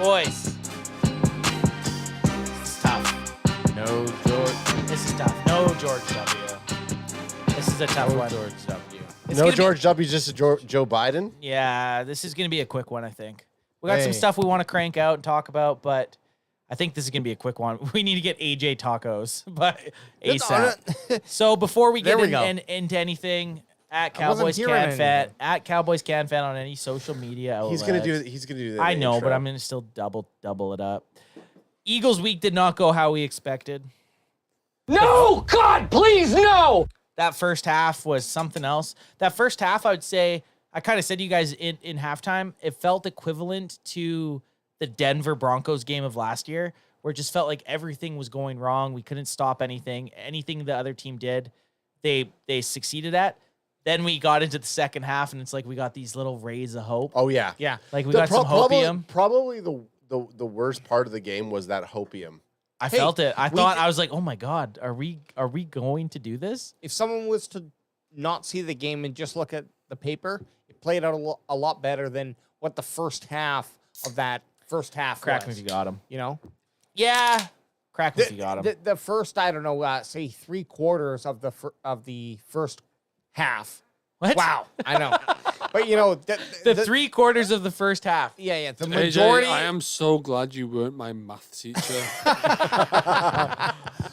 Boys. This is tough. No George. This is tough. No George W. This is a tough one. George W. No George W. Just a Joe Biden. Yeah, this is going to be a quick one, I think. We got some stuff we want to crank out and talk about, but I think this is going to be a quick one. We need to get AJ tacos, but ASAP. So before we get into anything, at Cowboys Can Fan on any social media outlet. He's gonna do that. I know, but I'm gonna still double it up. Eagles week did not go how we expected. No, God, please, no. That first half was something else. That first half, I would say, I kind of said to you guys in halftime, it felt equivalent to the Denver Broncos game of last year, where it just felt like everything was going wrong. We couldn't stop anything. Anything the other team did, they succeeded at. Then we got into the second half, and it's like we got these little rays of hope. Oh, yeah. Yeah. Like we got some hopium. Probably the worst part of the game was that hopium. I felt it. I was like, oh, my God, are we going to do this? If someone was to not see the game and just look at the paper, it played out a lot better than what the first half of that first half Crack was. me if you got him. You know? Yeah. Crack me if you got him. The first, I don't know, say 3/4 of the first half. What? Wow, I know. But, you know, the 3/4 of the first half. Yeah, the majority. AJ, I am so glad you weren't my math teacher.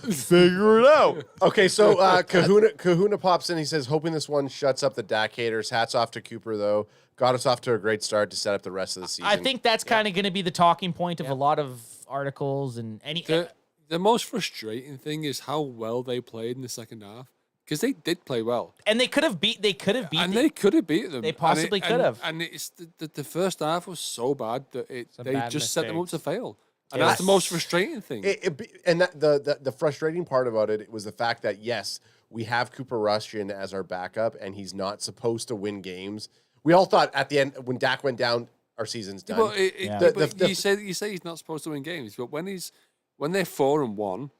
Figure it out. Okay, so Kahuna pops in. He says, hoping this one shuts up the Dak haters. Hats off to Cooper, though. Got us off to a great start to set up the rest of the season. I think that's kind of going to be the talking point of a lot of articles and any. The most frustrating thing is how well they played in the second half. Because they did play well, and they could have beat. They could have beat. And they could have beat them. They possibly could have. And it's the first half was so bad that they just set them up to fail. And Yes. that's the most frustrating thing. The frustrating part about it was the fact that, yes, we have Cooper Rush in as our backup, and he's not supposed to win games. We all thought at the end, when Dak went down, our season's done. Well, you say he's not supposed to win games, but when they're 4-1,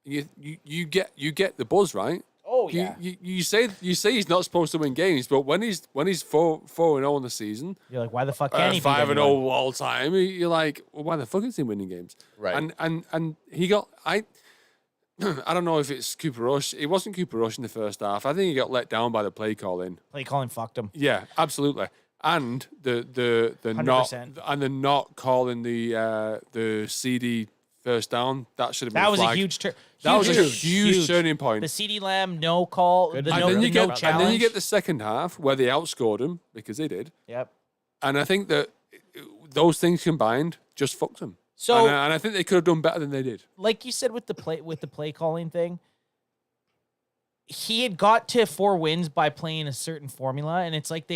you get the buzz, right? Oh yeah. You say he's not supposed to win games, but when he's 4-0 in the season, you're like, why the fuck can't he? 5-0 all time. You're like, well, why the fuck is he winning games? Right. And he got I don't know if it's Cooper Rush. It wasn't Cooper Rush in the first half. I think he got let down by the play calling. Play calling fucked him. Yeah, absolutely. And the 100%. not calling the CD first down, that should have been That was flagged. a huge That was a huge turning point. The CD Lamb no call, and then you challenge. And then you get the second half where they outscored them because they did. Yep. And I think that those things combined just fucked them. So and I think they could have done better than they did. Like you said with the play calling thing, he had got to 4 wins by playing a certain formula, and it's like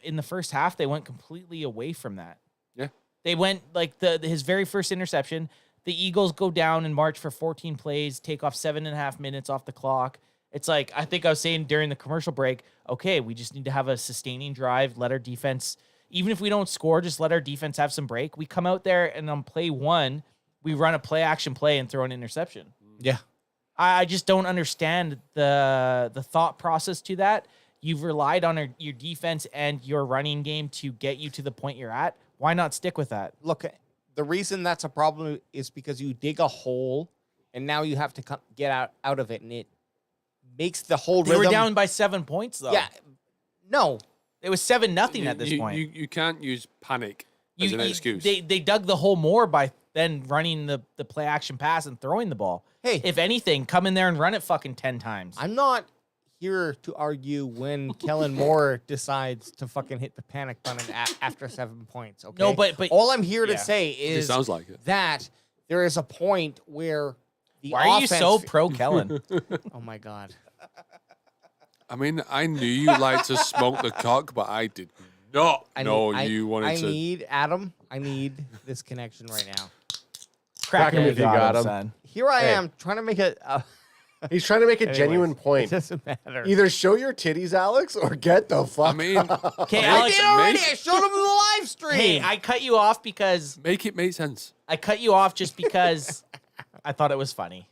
in the first half they went completely away from that. Yeah. They went like his very first interception. The Eagles go down and march for 14 plays, take off 7.5 minutes off the clock. It's like, I think I was saying during the commercial break, okay, we just need to have a sustaining drive, let our defense, even if we don't score, just let our defense have some break. We come out there and on play 1, we run a play action play and throw an interception. Yeah. I just don't understand the thought process to that. You've relied on your defense and your running game to get you to the point you're at. Why not stick with that? Look, the reason that's a problem is because you dig a hole, and now you have to get out of it, and it makes the whole They rhythm. were down by 7 points, though. Yeah. No. It was 7-0 at this point. You can't use panic as an excuse. They dug the hole more by then running the play action pass and throwing the ball. Hey. If anything, come in there and run it fucking 10 times. I'm not here to argue when Kellen Moore decides to fucking hit the panic button after 7 points. Okay. No, but all I'm here to say is sounds like it. that there is a point where the Why are you offense so pro Kellen? Oh my God. I mean, I knew you liked to smoke the cock, but I did not know you wanted to. I need this connection right now. Crack him if you got him. son. Here I am trying to make a He's trying to make a Anyways, genuine it point. doesn't matter. Either show your titties, Alex, or get the fuck I mean, Okay, I Alex. did already. I showed him the live stream. Hey, I cut you off because make it make sense. I cut you off just because I thought it was funny.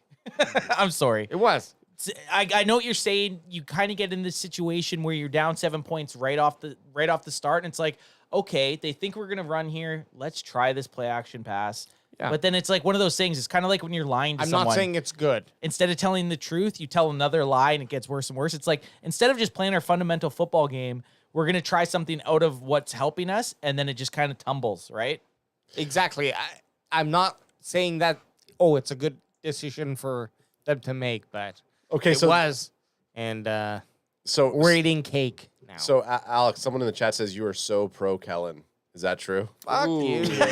I'm sorry. It was. I know what you're saying. You kind of get in this situation where you're down 7 points right off the start, and it's like, okay, they think we're going to run here. Let's try this play action pass. Yeah. But then it's like one of those things. It's kind of like when you're lying to I'm someone. not saying it's good. Instead of telling the truth, you tell another lie and it gets worse and worse. It's like instead of just playing our fundamental football game, we're going to try something out of what's helping us, and then it just kind of tumbles, right? Exactly. I'm not saying that, it's a good decision for them to make, but Okay, it so was. And so we're eating cake now. so Alex, someone in the chat says you are so pro Kellen. Is that true? Fuck Ooh. you, Richard.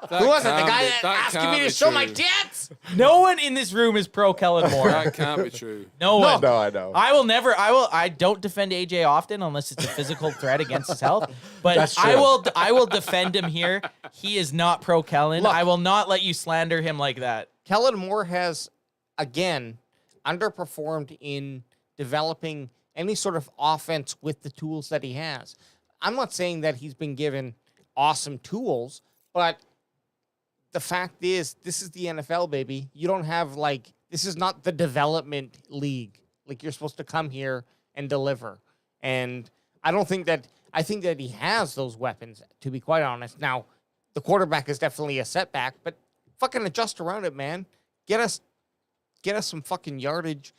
That Who was it? The can't guy be- that asked can't me to be show my true. tits? No one in this room is pro Kellen Moore. That can't be true. No one. No, I know. I don't defend AJ often unless it's a physical threat against his health. But That's true. I will defend him here. He is not pro Kellen. Look. I will not let you slander him like that. Kellen Moore has, again, underperformed in developing any sort of offense with the tools that he has. I'm not saying that he's been given awesome tools, but the fact is, this is the NFL, baby. You don't have, this is not the development league. Like, you're supposed to come here and deliver. And I think that he has those weapons, to be quite honest. Now, the quarterback is definitely a setback, but fucking adjust around it, man. Get us some fucking yardage.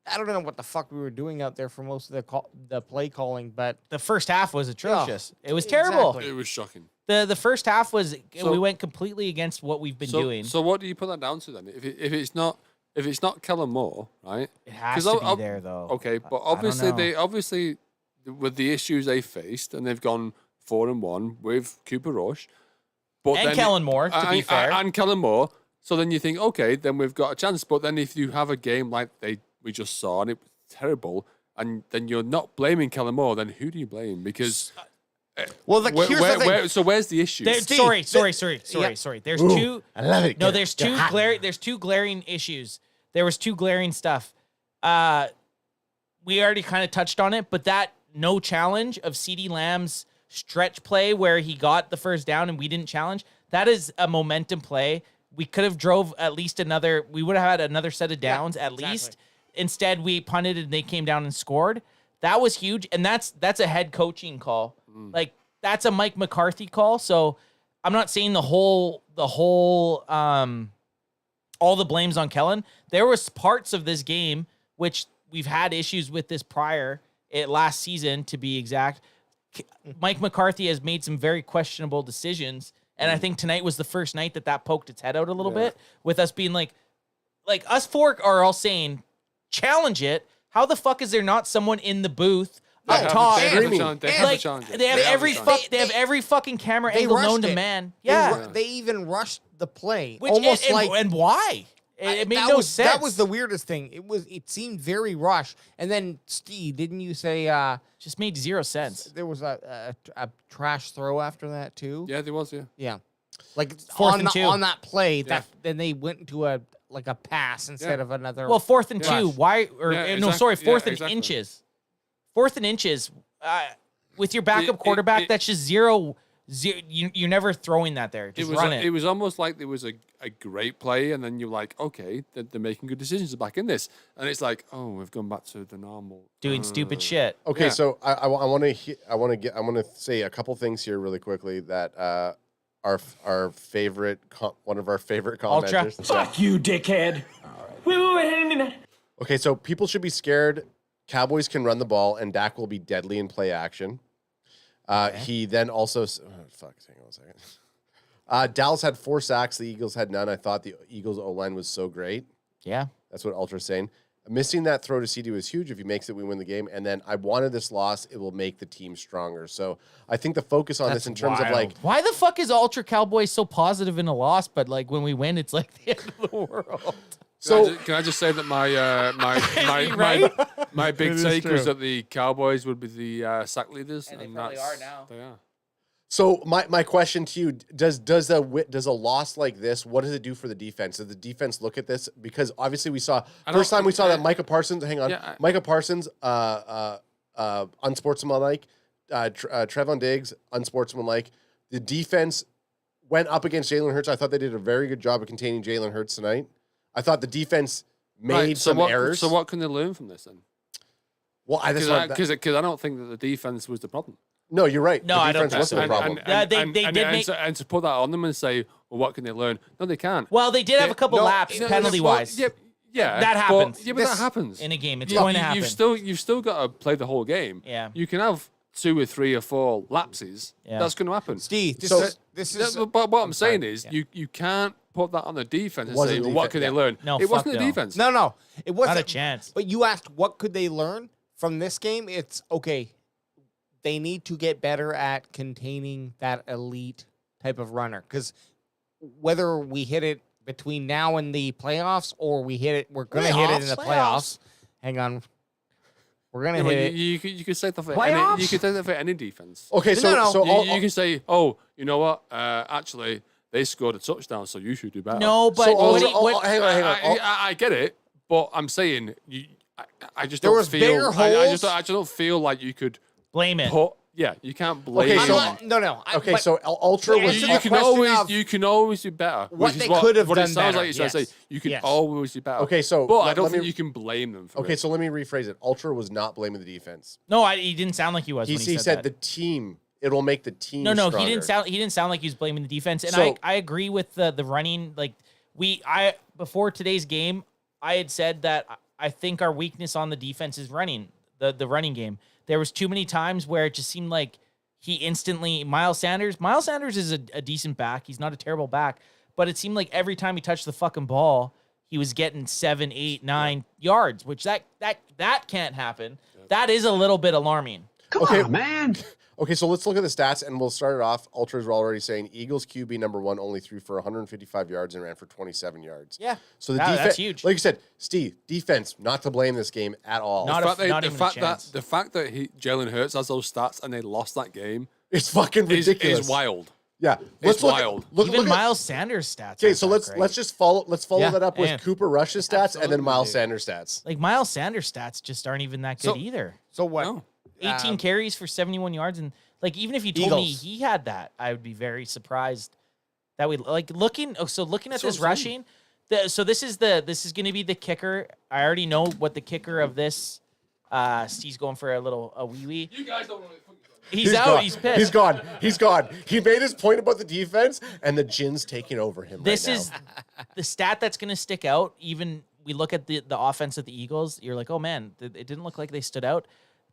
I don't know what the fuck we were doing out there for most of the play calling, but The first half was atrocious. It was terrible. Exactly. It was shocking. The first half was So- we went completely against what we've been doing. So what do you put that down to then? If it's not Kellen Moore, right? It has 'Cause to be there though. Okay, but I don't know. obviously with the issues they faced, and they've gone 4-1 with Cooper Rush, but And then Kellen Moore, to be fair. and Kellen Moore. So then you think, okay, then we've got a chance. But then if you have a game like we just saw and it was terrible, and then you're not blaming Kellen Moore, then who do you blame? Because well, here's the thing. so where's the issue? Sorry. Yeah. There's Ooh, two. I love it. No, Get there's it. Get hot. there's two glaring issues. There was two glaring stuff. We already kind of touched on it, but that no challenge of CeeDee Lamb's stretch play where he got the first down and we didn't challenge, that is a momentum play. We could have drove at least we would have had another set of downs at exactly. least. Instead, we punted and they came down and scored. That was huge, and that's a head coaching call. Like, that's a Mike McCarthy call. So I'm not saying the whole all the blame's on Kellen. There was parts of this game which we've had issues with this last season, to be exact. Mike McCarthy has made some very questionable decisions, and I think tonight was the first night that poked its head out a little bit, with us being like us four are all saying, challenge it. How the fuck is there not someone in the booth They up have top? a Screaming. challenge. They have a Like, challenge. they have every fucking camera angle known to rushed it. man. They Yeah. they even rushed the play. Which, almost and, like and why? It made that no was, sense. That was the weirdest thing. It seemed very rushed. And then Steve, didn't you say just made zero sense. there was a trash throw after that too? Yeah, there was. Yeah. Yeah. Like Fourth on and two. on that play, Yeah. then they went into a pass instead of another. Well, 4th and Yeah. 2. Why? Or Yeah, no, exact- sorry, 4th yeah, and exactly. inches. 4th and inches. With your backup It- quarterback, it- that's just zero. You're never throwing that there. Just run it. It was almost like there was a great play, and then you're like, okay, they're making good decisions back in this, and it's like, oh, we've gone back to the normal Doing stupid shit. Okay, Yeah. so I want to say a couple things here really quickly that our favorite one of our favorite Ultra. commenters. Fuck you, dickhead. Wait. Okay, so people should be scared. Cowboys can run the ball, and Dak will be deadly in play action. He then also, hang on a second. Dallas had 4 sacks. The Eagles had none. I thought the Eagles O-line was so great. Yeah. That's what Ultra's saying. Missing that throw to CD was huge. If he makes it, we win the game. And then I wanted this loss. It will make the team stronger. So I think the focus on this in terms of like, Why the fuck is Ultra Cowboys so positive in a loss, but like when we win, it's like the end of the world? so Can I just say that my big take was that the Cowboys would be the sack leaders, And they and probably that's- are now. They are. So my question to you, does a loss like this, what does it do for the defense? Does the defense look at this? Because obviously we saw first time we saw that Micah Parsons, Micah Parsons unsportsmanlike, Trevon Diggs unsportsmanlike. The defense went up against Jalen Hurts. I thought they did a very good job of containing Jalen Hurts tonight. I thought the defense made some errors. So what can they learn from this then? Well, Because I don't think that the defense was the problem. No, you're right. No, the I don't defense think wasn't so. a problem. And to put that on them and say, well, what can they learn? No, they can't. Well, they did have a couple laps penalty-wise. Yeah, That happens. But that happens. In a game. It's going to happen. You've still got to play the whole game. Yeah. You can have 2 or 3 or 4 lapses. Yeah. That's going to happen. Steve, this is. But what I'm saying is, you can't put that on the defense and say, well, what can they learn? No, it wasn't fuck the no. defense. No, it wasn't Not a chance. But you asked, what could they learn from this game? It's okay. They need to get better at containing that elite type of runner, because whether we hit it between now and the playoffs, or we're going to hit it in the playoffs. Hang on. We're going to hit it. You can say that for Playoffs? you can say that for any defense. Okay, so No. so You can say, oh, you know what? Actually, they scored a touchdown, so you should do better. No, but So what, hang on. I get it, but I'm saying I just There don't was feel. bigger I just holes? don't feel like you could blame it. put. Yeah, you can't blame. Okay, I'm so- not- no. Okay, so Ultra was Answer you the can question always of you can always do better. what which is they could have what done it sounds better, like you're trying to yes. say. You can Yes. always do better. Okay, so but I let don't think me- you can blame them for okay. it. So let me rephrase it. Ultra was not blaming the defense. No, he didn't sound like he was. He when he said that. the team. It'll make the team. No, stronger. he didn't sound like he was blaming the defense. And So- I agree with the running. Like before today's game, I had said that I think our weakness on the defense is running the running game. There was too many times where it just seemed like he instantly Miles Sanders is a decent back. He's not a terrible back, but it seemed like every time he touched the fucking ball, he was getting 7, 8, 9 yards, which that can't happen. That is a little bit alarming. Come on, man. Okay, so let's look at the stats, and we'll start it off. Ultras were already saying Eagles QB number 1 only threw for 155 yards and ran for 27 yards. Yeah. So the That's defense, huge. like you said, Steve, defense not to blame this game at all. Not The even a chance. fact that Jalen Hurts has those stats and they lost that game It's fucking ridiculous. is wild. Yeah, It's look, wild. Look, Even look Miles Sanders stats. Okay, aren't so that great. let's just follow Yeah, that up with and- Cooper Rush's stats and then Miles Absolutely. Sanders stats. Like Miles Sanders stats just aren't even that good So- either. So what? No. 18 carries for 71 yards, and like even if you told me Eagles. he had that, I would be very surprised that we like looking. Oh, so looking at That's this what I'm saying. rushing, so this is going to be the kicker. I already know what the kicker of this. Steve's going for a wee wee. You guys don't really. He's out. gone. He's pissed. He's gone. He's gone. He made his point about the defense, and the gin's taking over him. This right is now. the stat that's going to stick out. Even we look at the offense of the Eagles, you're like, oh man, it didn't look like they stood out.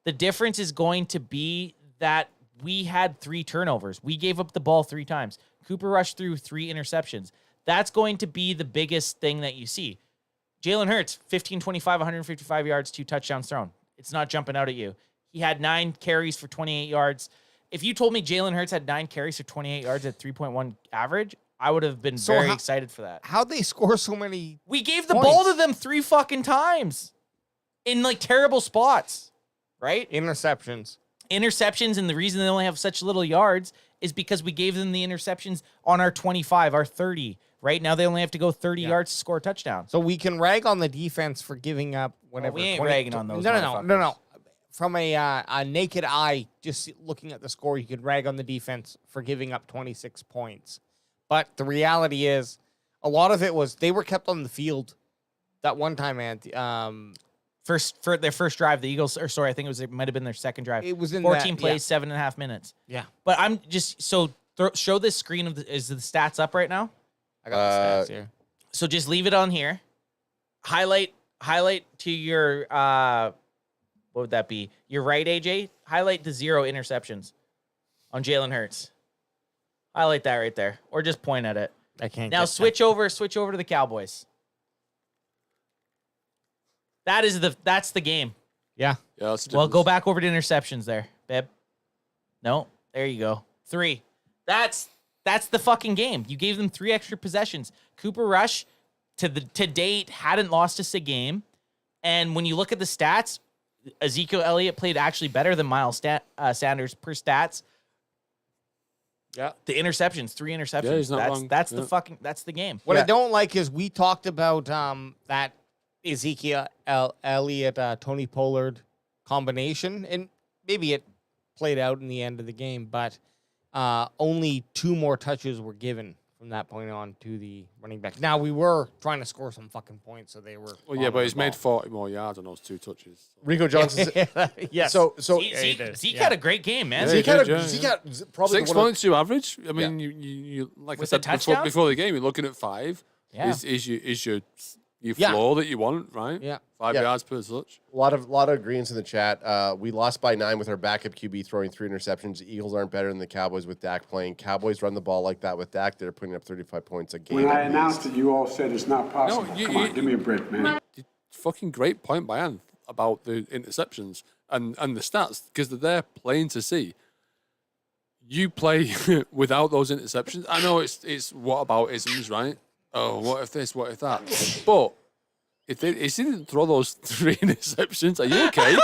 The difference is going to be that we had 3 turnovers. We gave up the ball 3 times. Cooper Rush threw 3 interceptions. That's going to be the biggest thing that you see. Jalen Hurts, 15, 25, 155 yards, 2 touchdowns thrown. It's not jumping out at you. He had 9 carries for 28 yards. If you told me Jalen Hurts had 9 carries for 28 yards at 3.1 average, I would have been So very how- excited for that. How'd they score so many? We gave the points? ball to them 3 fucking times in like terrible spots, right? Interceptions. Interceptions, and the reason they only have such little yards is because we gave them the interceptions on our 25, our 30. Right now, they only have to go 30 yards to score a touchdown. So we can rag on the defense for giving up whatever. we ain't 20 ragging on those No. motherfuckers. From a naked eye, just looking at the score, you could rag on the defense for giving up 26 points. But the reality is, a lot of it was they were kept on the field that one time, and For their first drive, the Eagles, or sorry, I think it might have been their second drive. it was in 14 that, plays, 7.5 minutes. Yeah, But I'm just show this screen is the stats up right now? I got the stats here. So just leave it on here. Highlight to your what would that be? Your right, AJ. Highlight the 0 interceptions on Jalen Hurts. Highlight that right there, or just point at it. I can't. Now get switch over to the Cowboys. That's the game. Yeah, Yeah, that's Well, go back over to interceptions there, babe. No, there you go. 3. That's the fucking game. You gave them 3 extra possessions. Cooper Rush to date hadn't lost us a game, and when you look at the stats, Ezekiel Elliott played actually better than Miles Sanders per stats. Yeah. The interceptions, 3 interceptions. Yeah, he's not that's wrong. that's Yeah. that's the game. What I Yeah. don't like is we talked about that Ezekiel Elliott Tony Pollard combination, and maybe it played out in the end of the game, but only 2 more touches were given from that point on to the running back. Now, we were trying to score some fucking points, so they were. Well, yeah, but he's made 40 more yards on those 2 touches. Rico Johnson. Yes. So Zeke had a great game, man. Zeke Yeah, had probably 6 points to average. I mean, you like With I the said touchdown? before the game, you're looking at 5. Yeah. Is your Yeah. floor that you want, right? Yeah. 5 Yeah. yards per touch. A lot of greens in the chat. We lost by 9 with our backup QB throwing 3 interceptions. Eagles aren't better than the Cowboys with Dak playing. Cowboys run the ball like that with Dak. They're putting up 35 points a game. When I at announced least. it, you all said it's not possible. you- Come on, you- give me a break, man. Fucking great point by Anth about the interceptions and the stats because they're there plain to see. You play without those interceptions. I know it's what about isms, right? Oh, what if this? What if that? But if he didn't throw those 3 interceptions, are you okay?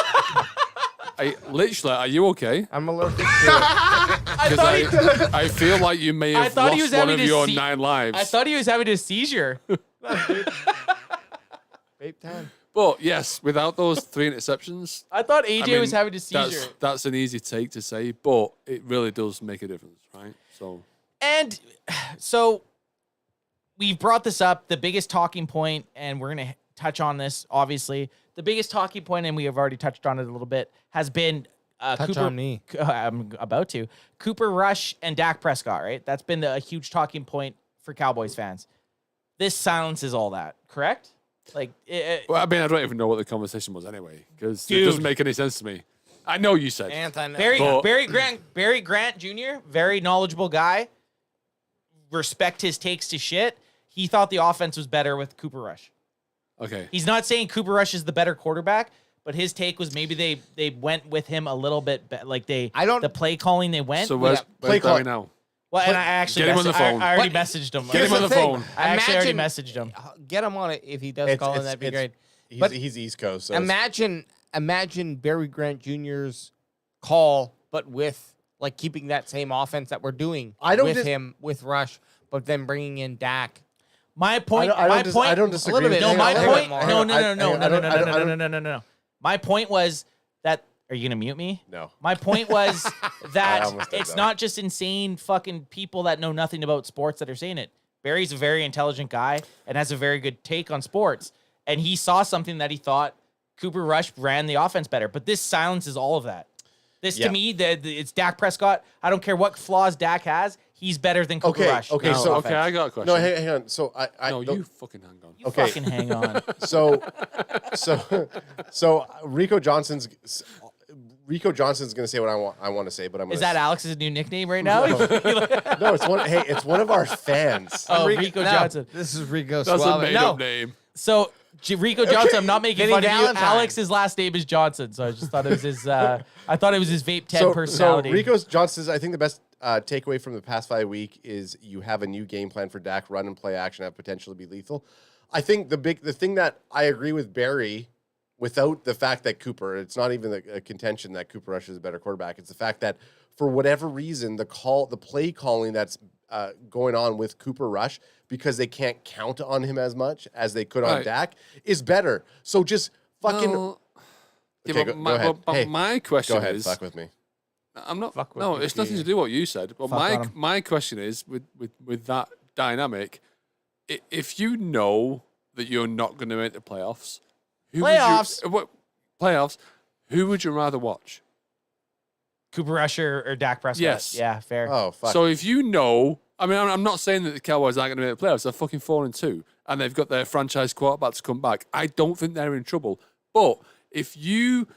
Are you okay? I'm allergic to it. Because I feel like you may have thought he lost was one having of a your se- 9 lives. I thought he was having a seizure. Vape time. But yes, without those 3 interceptions, I thought AJ I mean, was having a seizure. That's an easy take to say, but it really does make a difference, right? And so we've brought this up. The biggest talking point, and we're going to touch on this, obviously. The biggest talking point, and we have already touched on it a little bit, has been Touch Cooper. on me. I'm about to. Cooper Rush and Dak Prescott, right? That's been a huge talking point for Cowboys fans. This silences all that, correct? Like, Well, I mean, I don't even know what the conversation was anyway, because it Dude. doesn't make any sense to me. I know you said. Barry Grant Jr., very knowledgeable guy. Respect his takes to shit. He thought the offense was better with Cooper Rush. Okay. He's not saying Cooper Rush is the better quarterback, but his take was maybe they went with him a little bit, the play calling they went. So where's play Barry call- now? well, and I actually Get him on the phone. I already But messaged him. Get him on the phone. I actually already Imagine- messaged him. Get him on it if he does call, and that'd be great. But He's East Coast. So it's- imagine Barry Grant Jr.'s call, but with like keeping that same offense that we're doing with him with Rush, but then bringing in Dak. My point. I don't disagree. little bit. No, Hang my on, point. hang on, No. My point was that. Are you gonna mute me? No. My point was I that almost did it's that. not just insane fucking people that know nothing about sports that are saying it. Barry's a very intelligent guy and has a very good take on sports, and he saw something that he thought Cooper Rush ran the offense better. But this silences all of that. This to me, it's Dak Prescott. I don't care what flaws Dak has. He's better than Cooper Rush. Okay, on so- offense. Okay, I got a question. No, hang on. So No, you fucking hang on. You okay. fucking hang on. So Rico Johnson's going to say what I want to say, but I'm going Is that Alex's new nickname right now? No, it's one of our fans. Oh, Rico Johnson. This is Rico That's a Suave. made-up name. So Rico Johnson, I'm not making Vinny fun of you. Valentine. Alex's last name is Johnson, so I just thought it was his. I thought it was his vape 10 personality. So Rico Johnson's, I think the best takeaway from the past 5 weeks is you have a new game plan for Dak, run and play action, have potential to be lethal. I think the thing that I agree with Barry, without the fact that Cooper, it's not even a contention that Cooper Rush is a better quarterback. It's the fact that for whatever reason, the play calling that's going on with Cooper Rush, because they can't count on him as much as they could on Right. Dak, is better. So just fucking. Well, Okay, yeah, go ahead. but Hey, my question Go ahead, is, fuck with me. I'm not. Fuck with No, me, it's nothing yeah. to do with what you said. But Fuck on 'em. my question is with that dynamic, if you know that you're not going to make the playoffs, Playoffs? playoffs, who would you rather watch? Cooper Rush or Dak Prescott. Yes. Yeah, fair. Oh, fuck. So if you know, I mean, I'm not saying that the Cowboys aren't going to make the playoffs. They're fucking 4-2, and they've got their franchise quarterback to come back. I don't think they're in trouble. But if you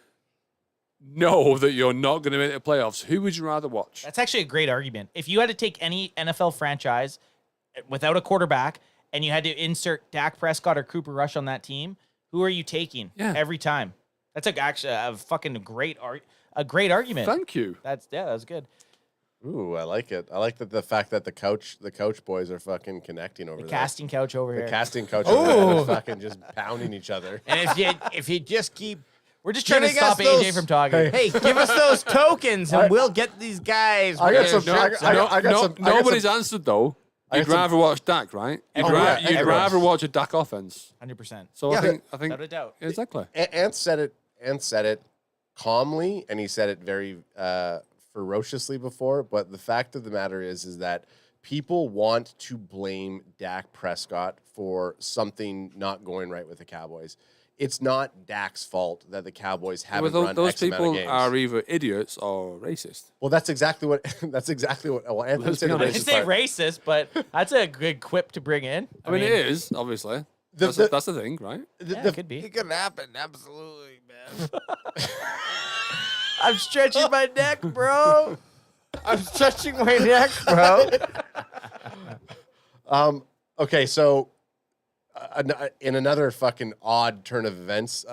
know that you're not going to make the playoffs, who would you rather watch? That's actually a great argument. If you had to take any NFL franchise without a quarterback and you had to insert Dak Prescott or Cooper Rush on that team, who are you taking every time? That's actually a fucking great argument. Thank you. That was good. Ooh, I like it. I like the fact that the couch boys are fucking connecting over The there. casting couch over The here. casting couch over there is fucking just pounding each other. And if you just keep We're just trying to giving us stop AJ those- from talking. hey, give us those tokens and we'll get these guys. I got with some- their I shirts got- on. I got some- Nobody's answered though. I You'd got some- rather watch Dak, right? You'd, Oh, ra- yeah, you'd everyone. rather watch a Dak offense. 100%. So Yeah, I think Without a doubt. exactly. Ant said it calmly, and he said it very ferociously before. But the fact of the matter is that people want to blame Dak Prescott for something not going right with the Cowboys. It's not Dak's fault that the Cowboys haven't run those X amount of people games. are either idiots or racist. Well, that's exactly what. Well, Anthony Let's said be the honest. I racist say part. racist, but that's a good quip to bring in. I mean, it is, obviously. That's the thing, right? It could be. It could happen, absolutely, man. I'm stretching my neck, bro. I'm stretching my neck, bro. Okay, so in another fucking odd turn of events,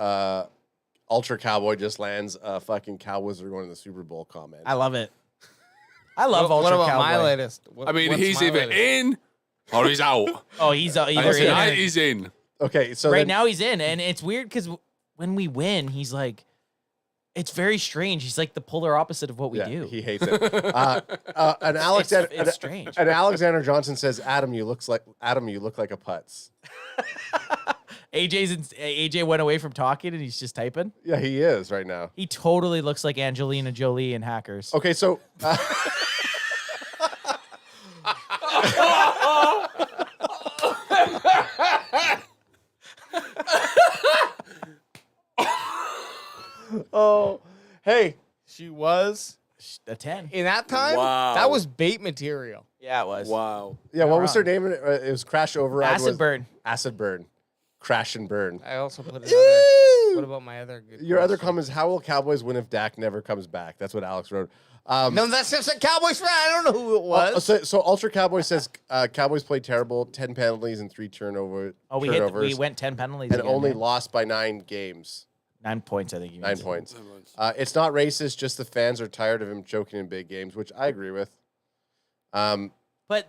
Ultra Cowboy just lands a fucking Cowboys are going to the Super Bowl comment. I love it. I love What Ultra about Cowboy. my latest? I mean, What's he's my either latest? in or he's out. Oh, he's either And tonight in. he's in. Okay, so Right then, now he's in, and it's weird because when we win, he's like, it's very strange. He's like the polar opposite of what we do. he hates it. And Alexander, It's strange. And Alexander Johnson says, "Adam, you look like a putz." AJ went away from talking and he's just typing. Yeah, he is right now. He totally looks like Angelina Jolie in Hackers. Okay, so Oh, hey, she was A 10. in that time. Wow. That was bait material. Yeah, it was. Wow. yeah, what was her wrong. name? It was Crash Override. Acid Burn. Acid Burn. Crash and burn. I also put another. What about my other good? Your other question? comment is, how will Cowboys win if Dak never comes back? That's what Alex wrote. No, that's just a Cowboys fan. I don't know who it was. So Ultra Cowboy says Cowboys played terrible, 10 penalties and 3 turnovers. Oh, we went 10 penalties and again, only man. lost by 9 games. 9 points, I think. 9 points. It's not racist, just the fans are tired of him choking in big games, which I agree with. But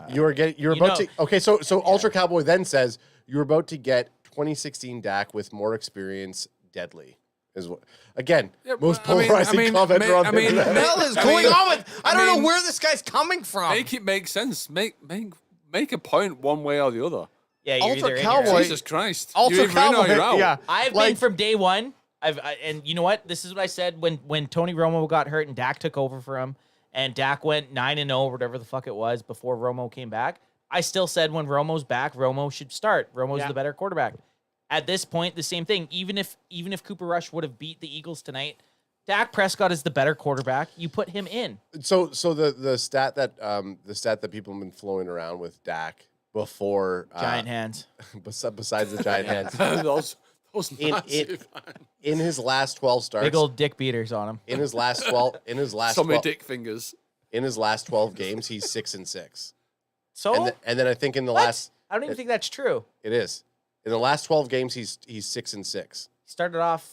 You're you about know- to okay. So Ultra Cowboy then says you're about to get 2016 Dak with more experience, deadly. Is what again? Yeah, most but I mean- polarizing I mean, commenter on the I mean, internet. What the hell is going on with? I don't know where this guy's coming from. Make it make sense. Make a point one way or the other. yeah, you're Ultra either in or Cowboy- out. Jesus Christ. Ultra You're either in or Cowboy, you're out. yeah. I've been from day one. And you know what? This is what I said when Tony Romo got hurt and Dak took over for him, and Dak went 9-0, whatever the fuck it was, before Romo came back. I still said when Romo's back, Romo should start. Romo's the better quarterback. At this point, the same thing. Even if Cooper Rush would have beat the Eagles tonight, Dak Prescott is the better quarterback. You put him in. So the stat that people have been flowing around with Dak before Giant hands. besides the giant hands those in massive. his last 12 starts, Big old dick beaters on him. in his last 12 in his last So many 12 dick fingers. in his last 12 games, he's 6-6. So And then I think in the what? last I don't even think that's true. it is. In the last 12 games, he's 6-6. He started off.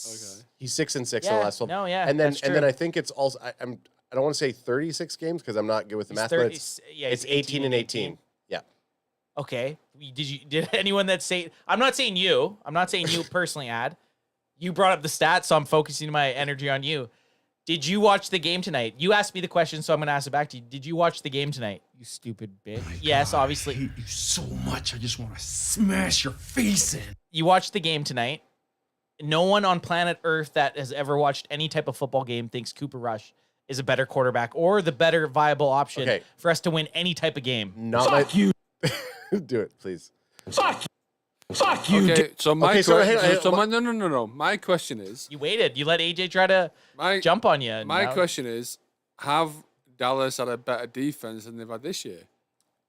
Okay. He's 6-6 in the Yeah, last 12. no, yeah, and then that's and then true. I think it's also I don't want to say 36 games because I'm not good with the He's math, 30 but it's he's 18 and 18. Yeah. Okay. Did anyone that say? I'm not saying you. I'm not saying you personally, Ad. You brought up the stats, so I'm focusing my energy on you. Did you watch the game tonight? You asked me the question, so I'm gonna ask it back to you. Did you watch the game tonight? You stupid bitch. Yes, obviously. I hate you so much. I just want to smash your face in. You watched the game tonight. No one on planet Earth that has ever watched any type of football game thinks Cooper Rush is a better quarterback or the better viable option Okay. for us to win any type of game. Not Fuck you. Do it, please. Fuck you. Fuck you. Okay, so my Okay, so question. hang on, So no. My question is. You waited. You let AJ try to My jump on you. and My now- question is: have Dallas had a better defense than they've had this year?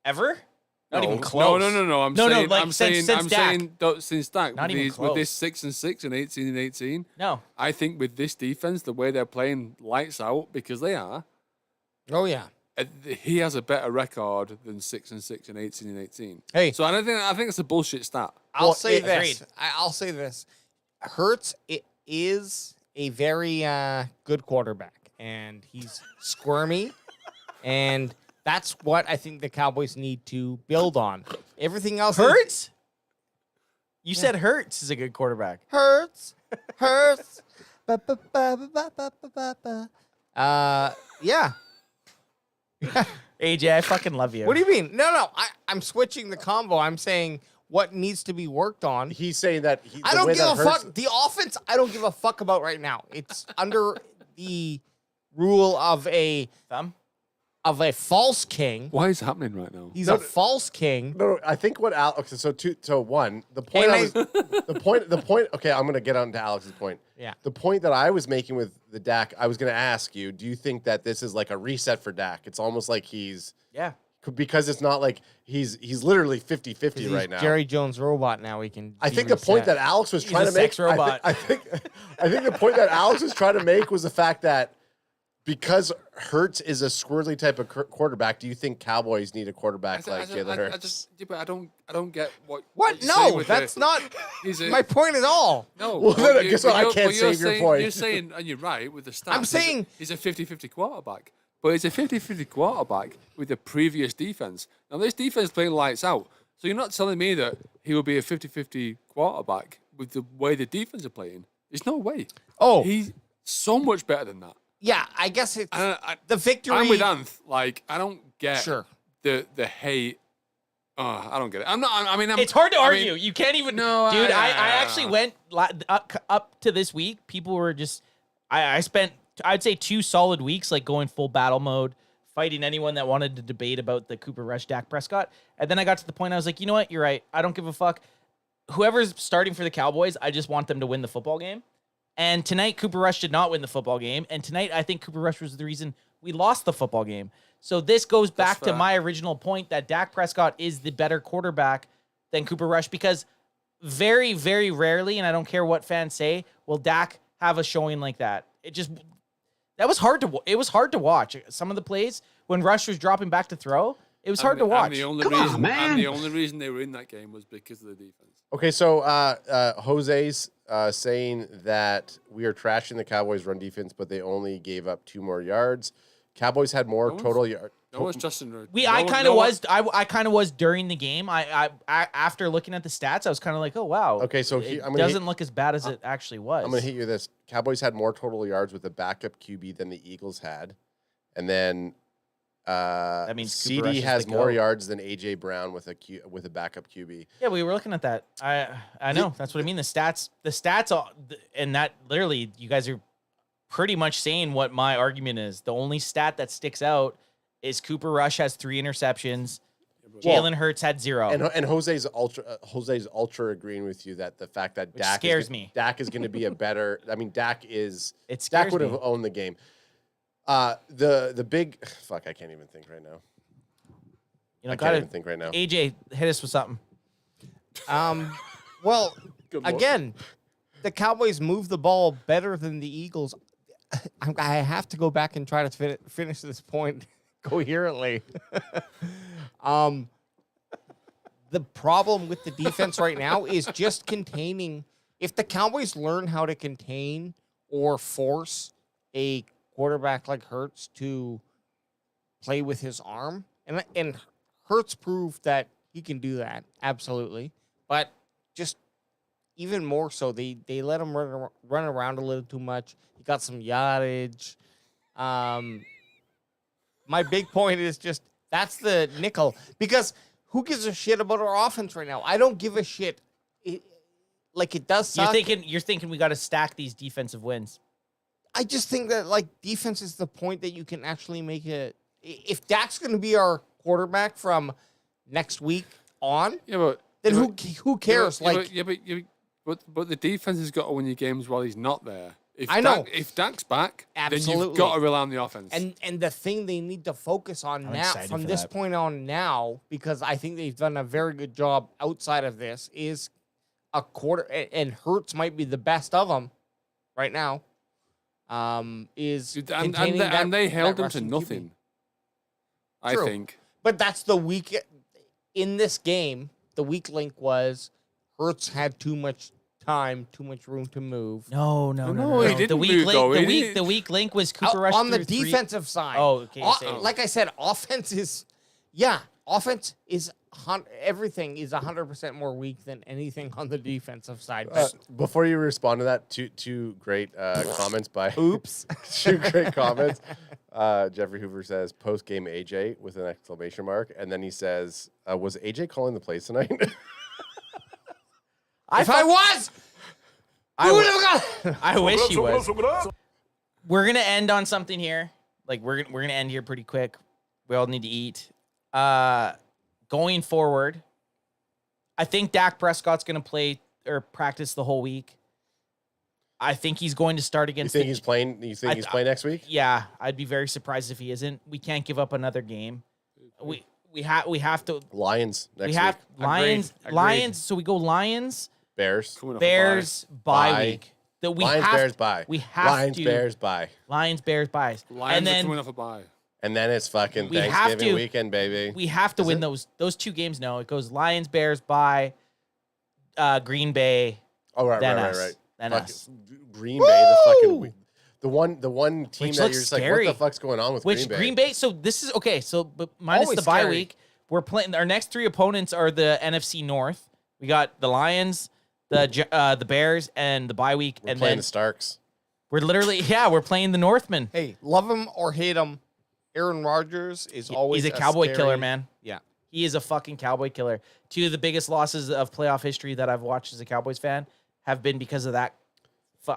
Ever? Not No, even close. No. I'm No, no, saying, like I'm since saying, I'm Dak. saying, since Dak. Not even with this close. 6-6 and 18 and 18. No. I think with this defense, the way they're playing, lights out because they are. Oh yeah. He has a better record than 6-6 and 18 and 18. Hey. So I think it's a bullshit stat. I'll say yeah, this. I'll say this. Hurts is a very good quarterback, and he's squirmy, and that's what I think the Cowboys need to build on. Everything else Hurts? You said Hurts is a good quarterback. Hurts. Yeah. AJ, I fucking love you. What do you mean? No. I'm switching the combo. I'm saying what needs to be worked on. He's saying that I don't give a fuck. The offense, I don't give a fuck about right now. It's under the rule of a Thumb? of a false king. Why is it happening right now? He's a false king. No, I think what Alex. So one. The point. The point. Okay, I'm gonna get on to Alex's point. Yeah. The point that I was making with the Dak, I was gonna ask you. Do you think that this is like a reset for Dak? It's almost like he's because it's not like he's literally 50-50 right now. Jerry Jones robot now. He can. I think the point that Alex was trying to make. Sex robot. I think the point that Alex was trying to make was the fact that because Hurts is a squirrely type of quarterback, do you think Cowboys need a quarterback like Jalen Hurts? But I don't get what. What? you're saying No, with that's the- not he's a- my point at all. No. Well, but then guess what? I you're- can't but you're save your saying- point. You're saying, and you're right with the stats. I'm saying- he's a 50-50 quarterback. But he's a 50-50 quarterback with the previous defense. Now, this defense is playing lights out. So you're not telling me that he will be a 50-50 quarterback with the way the defense are playing. There's no way. Oh. He's so much better than that. Yeah, I guess it's the victory. I'm with Anth. Like, I don't get Sure. the hate. I don't get it. It's hard to argue. You can't even. No, dude. I I- actually went up to this week. People were just. I spent, I'd say, 2 solid weeks like going full battle mode, fighting anyone that wanted to debate about the Cooper Rush Dak Prescott. And then I got to the point I was like, you know what? You're right. I don't give a fuck. Whoever's starting for the Cowboys, I just want them to win the football game. And tonight, Cooper Rush did not win the football game. And tonight, I think Cooper Rush was the reason we lost the football game. So this goes back to my original point that Dak Prescott is the better quarterback than Cooper Rush because very, very rarely, and I don't care what fans say, will Dak have a showing like that. It was hard to watch. Some of the plays when Rush was dropping back to throw, it was hard to watch. And the only reason they were in that game was because of the defense. Okay, so Jose's saying that we are trashing the Cowboys' run defense, but they only gave up 2 more yards. Cowboys had more total yards. No one's Justin. I kind of was during the game. I after looking at the stats, I was kind of like, oh wow. Okay, so it doesn't look as bad as it actually was. I'm going to hit you with this. Cowboys had more total yards with a backup QB than the Eagles had, and then that means Cooper Rush CD is has the more GOAT. yards than AJ Brown with a backup QB. Yeah, we were looking at that. I know that's what I mean. The stats, and that literally, you guys are pretty much saying what my argument is. The only stat that sticks out is Cooper Rush has 3 interceptions. Jalen Hurts had 0. And Jose's ultra agreeing with you that the fact that Dak scares me. Dak is going to be a better. I mean, Dak scares would me. have owned the game. The big fuck. I can't even think right now. You know, I can't even think right now. AJ, hit us with something. Well, again, the Cowboys move the ball better than the Eagles. I have to go back and try to finish this point coherently. The problem with the defense right now is just containing. If the Cowboys learn how to contain or force a quarterback like Hurts to play with his arm, and Hurts proved that he can do that, absolutely. But just even more so, they let him run around a little too much. He got some yardage. My big point is just that's the nickel, because who gives a shit about our offense right now? I don't give a shit. It does suck. You're thinking we got to stack these defensive wins. I just think that defense is the point that you can actually make it. If Dak's going to be our quarterback from next week on, then who cares? But the defense has got to win your games while he's not there. If Dak's back, then you've got to rely on the offense. And the thing they need to focus on I'm now, excited from for this that. point on now, because I think they've done a very good job outside of this, is a quarter, and Hurts might be the best of them right now. Is containing and they held that him to rushing QB. nothing. I True. think. But that's the weak in this game. The weak link was Hurts had too much time, too much room to move. No, he didn't The weak move, link, though. the He weak, didn't- the weak link was Cooper Rush on the threw 3 defensive side. Oh, okay. Like I said, offense is offense is everything is 100% more weak than anything on the defensive side. Before you respond to that, two great comments by Oops. 2 great comments. Jeffrey Hoover says post game AJ with an exclamation mark, and then he says, "Was AJ calling the plays tonight?" If I was, who would have got? I wish he was. We're gonna end on something here. We're gonna end here pretty quick. We all need to eat. Going forward, I think Dak Prescott's going to play or practice the whole week. I think he's going to start You against. think he's playing? You think he's playing next week? Yeah, I'd be very surprised if he isn't. We can't give up another game. We have to. Lions next We have week. Lions. Agreed. Lions. So we go Lions, Bears. Coming off a Bears, bye Bye. week. That we Lions, have. Bears, bye. We have Lions, to. Bears, bye. Lions, Bears, bye. bye. Lions And are then coming off a bye. And then it's fucking We have Thanksgiving to- weekend, baby. we have to Is win it? those 2 games. No, it goes Lions, Bears, bye. Green Bay, Oh, right, then right, us. right, right. Then Fuck, us. Green Bay, the fucking the one team Which that looks you're just like, scary. what the fuck's going on with Which Green Bay? So this is okay. So, but minus Always the bye scary. week, we're playing. Our next 3 opponents are the NFC North. We got the Lions, the Bears, and the bye week, We're and playing then the Starks. we're literally we're playing the Northmen. Hey, love him or hate him, Aaron Rodgers is always He's a cowboy scary- killer, man. Yeah. He is a fucking cowboy killer. 2 of the biggest losses of playoff history that I've watched as a Cowboys fan have been because of that.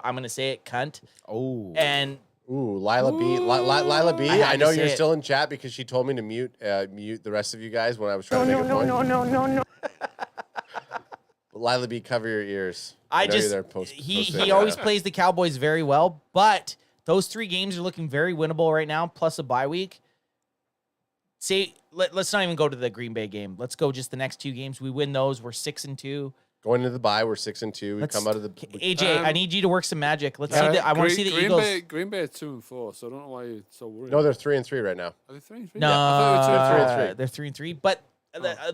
I'm gonna say it, cunt. Oh. And Ooh, Lila B. Lila B. I had I to know say you're it. still in chat because she told me to mute the rest of you guys when I was trying to make a point. no. Lila B, cover your ears. I know you're just there he posting. always plays the Cowboys very well, but those 3 games are looking very winnable right now, plus a bye week. Say let's not even go to the Green Bay game. Let's go just the next 2 games. We win those. We're 6-2. Going into the bye, we're 6-2. We Let's- come out of the AJ, I need you to work some magic. Let's see. I want to see the Green Eagles. Green Bay are 2-4, so I don't know why you're so worried. No, they're 3-3 right now. Are they 3-3? No, I thought they were 2-3. they're 3-3. But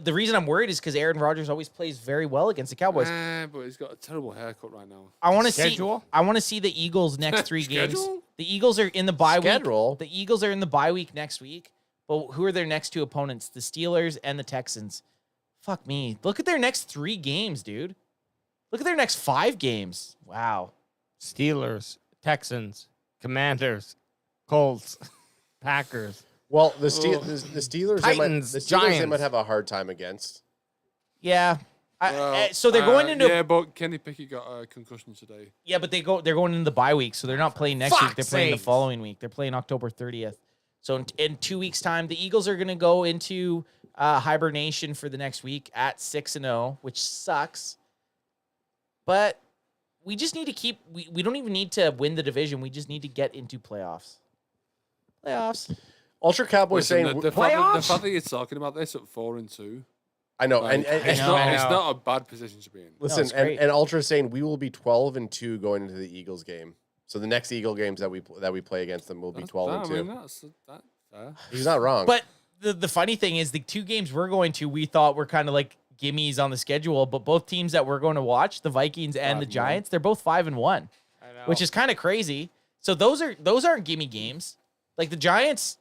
the reason I'm worried is because Aaron Rodgers always plays very well against the Cowboys. But he's got a terrible haircut right now. I want to see. Schedule? I want to see the Eagles next 3 games. Schedule? The Eagles are in the bye Schedule? week. The Eagles are in the bye week next week. But who are their next 2 opponents? The Steelers and the Texans. Fuck me. Look at their next 3 games, dude. Look at their next 5 games. Wow. Steelers, Texans, Commanders, Colts, Packers. Well, the Steelers, Titans, they Giants. might have a hard time against. Yeah. Well, So they're going into Yeah, but Kenny Pickett got a concussion today. Yeah, but they're going into the bye week, so they're not playing next week. They're fuck's playing the sakes. following week. They're playing October 30th. So in 2 weeks' time, the Eagles are going to go into hibernation for the next week at 6-0, which sucks. But we just need to keep. We don't even need to win the division. We just need to get into playoffs. Playoffs. Ultra Cowboy Listen, saying, the fact that you're talking about this at 4-2, I know, like, and it's, know. not, it's not a bad position to be in. listen, it's great. and Ultra saying we will be 12-2 going into the Eagles game. So the next Eagle games that we play against them will be 12-2. I mean, that's fair. He's not wrong. But the funny thing is, the 2 games we're going to, we thought were kind of like gimmies on the schedule. But both teams that we're going to watch, the Vikings and the 5-1. Giants, they're both 5-1. Which is kind of crazy. So those aren't gimme games. Like the Giants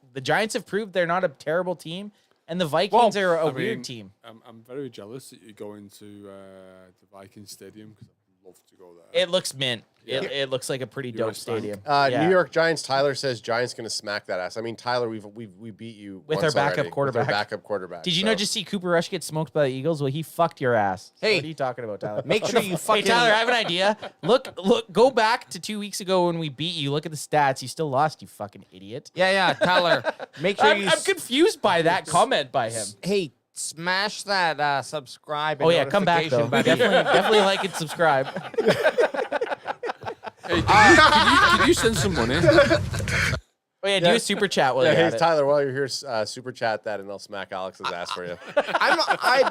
have proved they're not a terrible team, and the Vikings are a weird team. I'm very jealous that you're going to the Vikings Stadium because I'd love to go there. It looks mint. It looks like a pretty dope US Bank. stadium. Yeah. New York Giants. Tyler says Giants going to smack that ass. I mean, Tyler, we beat you With once our backup already, quarterback. With our backup quarterback. Did you so. not just see Cooper Rush get smoked by the Eagles? Well, he fucked your ass. Hey. What are you talking about, Tyler? Make sure you fucking. Hey, Tyler, I have an idea. Look, go back to 2 weeks ago when we beat you. Look at the stats. You still lost, you fucking idiot. Yeah, Tyler. Make sure I'm confused by that comment by him. Hey, smash that subscribe. And Oh yeah, come back though. notification button. Definitely like and subscribe. Hey, can you send some money? Oh yeah, do a super chat while Yeah, you're hey, at it. Tyler, while you're here, super chat that, and I'll smack Alex's ass for you. I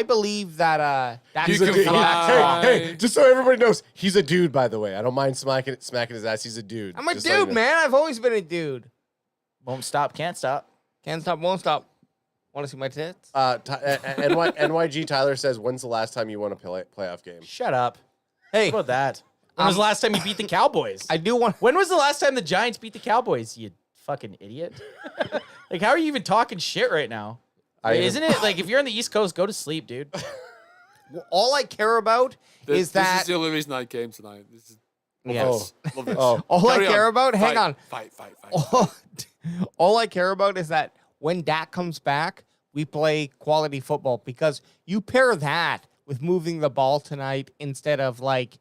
believe that Dak You can Return- fly. Hey, just so everybody knows, he's a dude, by the way. I don't mind smacking his ass. He's a dude. I'm a Just so you dude, know. man. I've always been a dude. Won't stop, can't stop. Can't stop, won't stop. Want to see my tits? NYG Tyler says, when's the last time you won a playoff game? Shut up. Hey, How about that? When was the last time you beat the Cowboys? I do want. When was the last time the Giants beat the Cowboys? You fucking idiot. Like, how are you even talking shit right now? Isn't it like if you're on the East Coast, go to sleep, dude? All I care about is This that. is the only reason I came tonight. This is Yes. love this. Oh. All I Carry care on. about. Hang on. Fight. All I care about is that when Dak comes back, we play quality football because you pair that with moving the ball tonight instead of like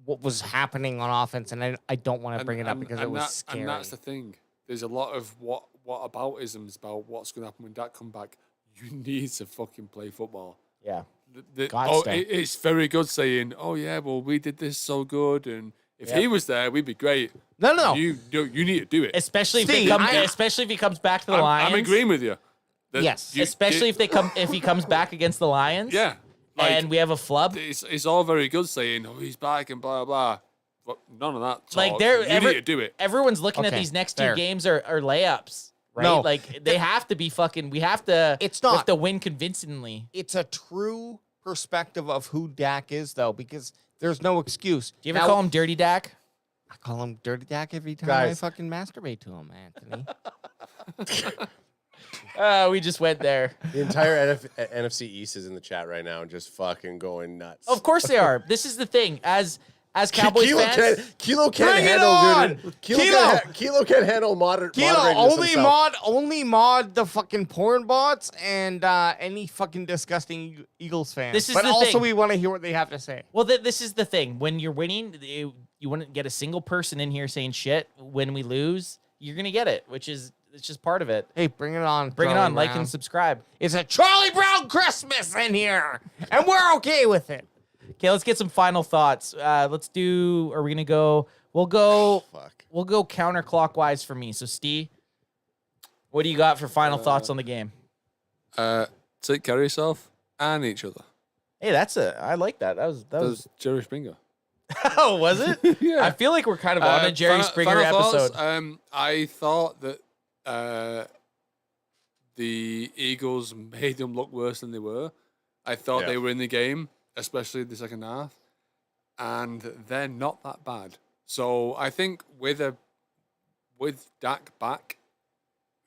what was happening on offense, and I don't want to bring it up because it was scary. And that's the thing. There's a lot of what whataboutisms about what's going to happen when Dak come back. You need to fucking play football. Yeah. It's very good saying, "Oh yeah, well we did this so good, and if he was there, we'd be great." No. You need to do it. Especially Steve, especially if he comes back to the Lions. I'm agreeing with you. That Yes. Especially if he comes back against the Lions. Yeah. Like, and we have a flub. It's all very good saying, "Oh, he's back," and blah blah. But none of that. Talk. Like you need to do it. Everyone's looking at Okay, these next fair. two games are layups, right? No. Like they have to be fucking. We have to. It's we not. have to win convincingly. It's a true perspective of who Dak is, though, because there's no excuse. Do you ever call him Dirty Dak? I call him Dirty Dak every time Guys. I fucking masturbate to him, Anthony. We just went there. The entire NFC East is in the chat right now, just fucking going nuts. Of course they are. This is the thing. As Cowboys fans, Kilo can't Bring it handle on! dude. Kilo! Kilo can't handle moderating Kilo, this himself. only mod the fucking porn bots and any fucking disgusting Eagles fans. This is but the also thing. we want to hear what they have to say. well, this is the thing. When you're winning, you wouldn't get a single person in here saying shit. When we lose, you're gonna get it, which is it's just part of it. Hey, bring it on. Bring it Charlie on, like Brown. and subscribe. It's a Charlie Brown Christmas in here, and we're okay with it. Okay, let's get some final thoughts. Let's do. Are we gonna go? We'll go. Fuck. We'll go counterclockwise for me. So, Steve, what do you got for final thoughts on the game? Take care of yourself and each other. Hey, I like that. That was. There's Jerry Springer. Oh, was it? Yeah. I feel like we're kind of on a Jerry Springer final episode. thoughts, I thought that the Eagles made them look worse than they were. I thought they were in the game, especially the second half, and they're not that bad. So I think with Dak back,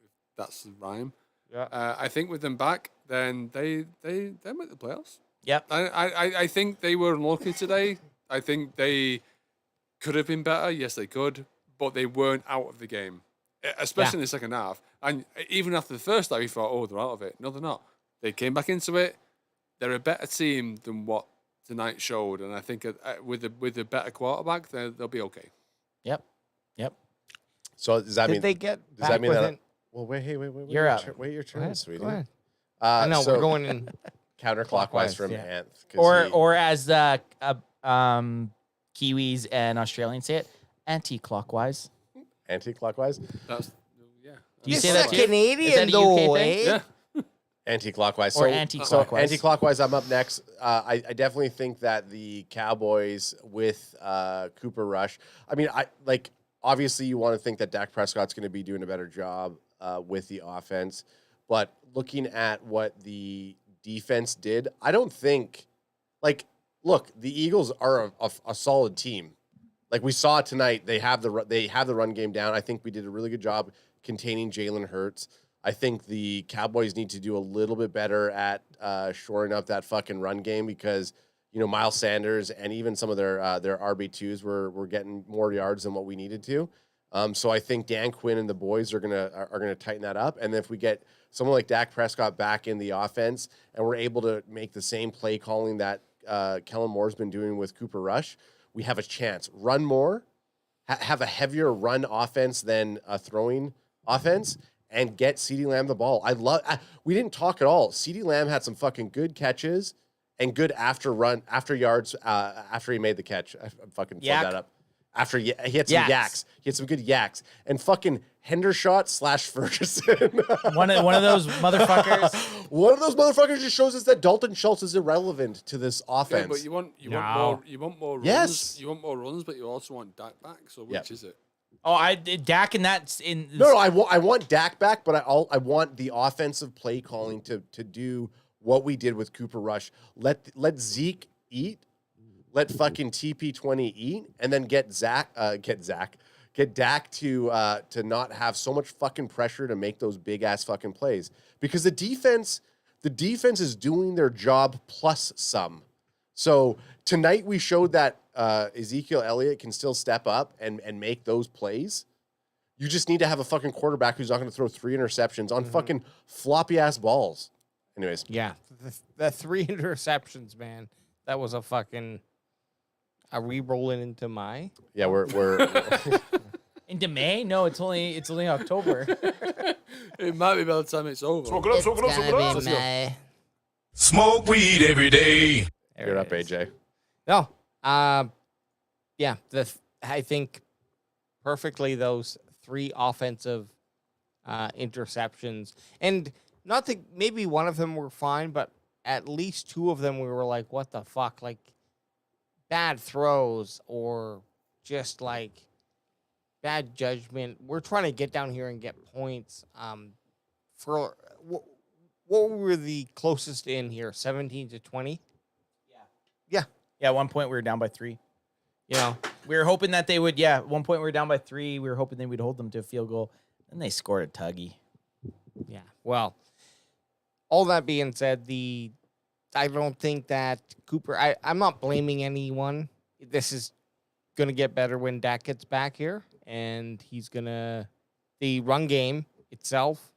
if that's the rhyme. Yeah. I think with them back, then they make the playoffs. Yep. I think they were unlucky today. I think they could have been better. Yes, they could, but they weren't out of the game, especially in the second half. And even after the first half, you thought, "Oh, they're out of it." No, they're not. They came back into it. They're a better team than what tonight showed, and I think with a better quarterback, they'll be okay. Yep. So does that Did mean they get does back that mean within? that? Well, wait. You're up. Wait your Go turn, ahead, sweetie. go ahead. I No, we're going in. counterclockwise Clockwise, from yeah. Anth. 'Cause Or as Kiwis and Australians say it, anti-clockwise. anti-clockwise. That's yeah. Do you It's say that a too? Is Canadian that a UK though, thing? eh? Yeah. Anti-clockwise. Or So anti-clockwise. anti-clockwise. I'm up next. I definitely think that the Cowboys with Cooper Rush. I mean, obviously you want to think that Dak Prescott's going to be doing a better job with the offense, but looking at what the defense did, I don't think. Look, the Eagles are a solid team. Like we saw tonight, they have the run game down. I think we did a really good job containing Jalen Hurts. I think the Cowboys need to do a little bit better at shoring up that fucking run game because Miles Sanders and even some of their RB2s were getting more yards than what we needed to. So I think Dan Quinn and the boys are gonna tighten that up. And if we get someone like Dak Prescott back in the offense and we're able to make the same play calling that Kellen Moore's been doing with Cooper Rush, we have a chance. Run more, have a heavier run offense than a throwing offense, and get CeeDee Lamb the ball. We didn't talk at all. CeeDee Lamb had some fucking good catches and good after yards after he made the catch. I fucking fucked that up. After he had some yaks. He had some good yaks. And fucking Hendershot / Ferguson. One of those motherfuckers. One of those motherfuckers just shows us that Dalton Schultz is irrelevant to this offense. Yeah, but you want more runs. Yes. You want more runs, but you also want Dak back. So which is it? Oh, Dak in that in No, I want Dak back, but I want the offensive play calling to do what we did with Cooper Rush. Let Zeke eat. Let fucking TP20 eat, and then get Dak to not have so much fucking pressure to make those big ass fucking plays. Because the defense is doing their job plus some. So tonight we showed that Ezekiel Elliott can still step up and make those plays. You just need to have a fucking quarterback who's not going to throw 3 interceptions on fucking floppy ass balls. Anyways, Yeah, the 3 interceptions, man. That was a fucking. Are we rolling into my? yeah, we're into May? No, it's only October. It might be by the time it's over. Smoke it up, smoke it up, smoke it up. It's gonna be May. Smoke weed every day. There You're it up, is. AJ. No, yeah, I think perfectly those 3 offensive interceptions, and not that maybe one of them were fine, but at least 2 of them we were like, what the fuck, like bad throws or just like bad judgment. We're trying to get down here and get points. For what were the closest in here? 17-20. Yeah, at one point we were down by 3. You know, We were hoping that they would, at one point we were down by 3. We were hoping they would hold them to a field goal. Then they scored a tuggy. yeah. Well, all that being said, I don't think that Cooper. I'm not blaming anyone. This is gonna get better when Dak gets back here, and he's gonna. The run game itself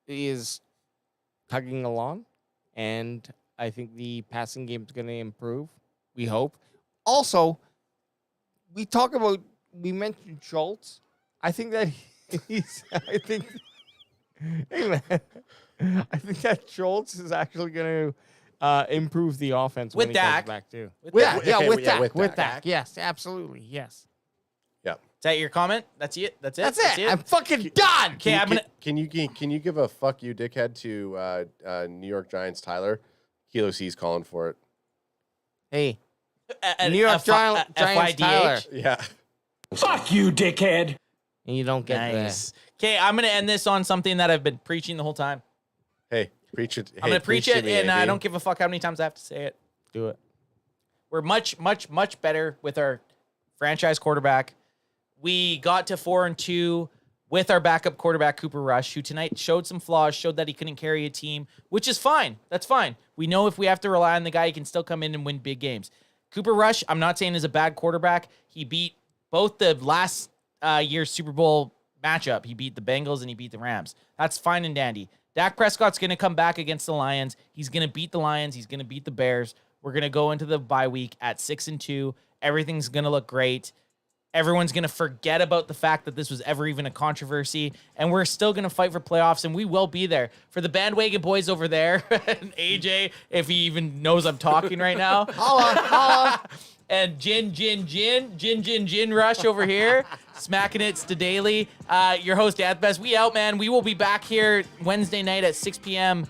is tugging along, and I think the passing game is gonna improve. We hope. Also, we mentioned Schultz. I think that he's. I think. Hey man, I think that Schultz is actually going to improve the offense With when Dak. he comes back too. With With Dak. Dak, yeah, Okay, with yeah, Dak, with with Dak. Dak. Yes, absolutely, yes. Yeah. Is that your comment? That's it? That's it? That's it. I'm fucking done. Okay, I'm going to... Can you give a fuck you dickhead to New York Giants Tyler? Kilo C's calling for it. Hey, New York Giants, Tyler, Yeah. Fuck you, dickhead. and you don't get Nice. Okay, I'm going to end this on something that I've been preaching the whole time. Hey, preach it. I'm going to preach it, to me, and I AB. don't give a fuck how many times I have to say it. do it. We're much, much, much better with our franchise quarterback. We got to 4-2 with our backup quarterback, Cooper Rush, who tonight showed some flaws, showed that he couldn't carry a team, which is fine. That's fine. We know if we have to rely on the guy, he can still come in and win big games. Cooper Rush, I'm not saying is a bad quarterback. He beat both the last year's Super Bowl matchup. He beat the Bengals and he beat the Rams. That's fine and dandy. Dak Prescott's going to come back against the Lions. He's going to beat the Lions. He's going to beat the Bears. We're going to go into the bye week at 6-2. Everything's going to look great. Everyone's going to forget about the fact that this was ever even a controversy, and we're still going to fight for playoffs, and we will be there. For the bandwagon boys over there, and AJ, if he even knows I'm talking right now. Holla. And Gin Rush over here, smacking it to daily. Your host, Best. We out, man. We will be back here Wednesday night at 6 p.m.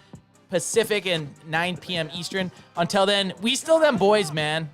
Pacific and 9 p.m. Eastern. Until then, we still them boys, man.